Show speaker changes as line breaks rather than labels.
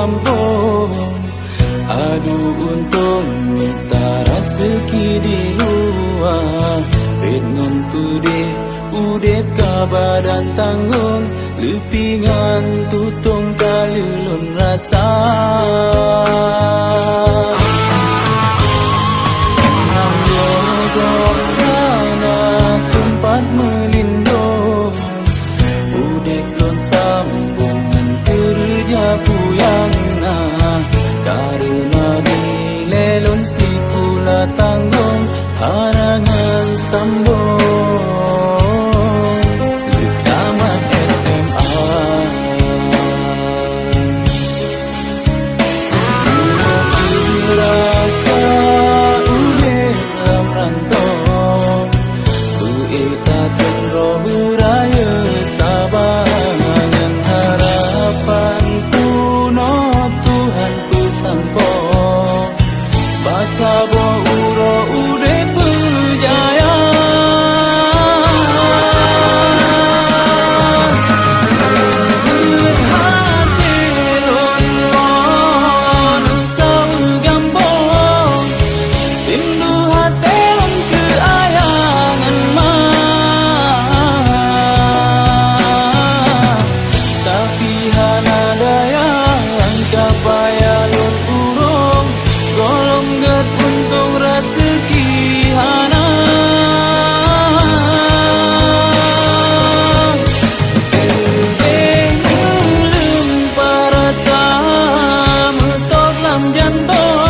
kampung. Aduh untung minta rezeki di luar. Bet ngon pedih udep ka badan tanggung. Lepingan tutung kalulun rasa. Nanggojok dana tempat melindung. Udep lon sambung kerja puyang nah. Karena dilelon si pula tanggung harangan sambung. Letamat SMA rasa udah dalam rantau. Buita tenro beraya sabangan harapan kuno Tuhan pesampo. Basa bo uro udah berjaya. Jantung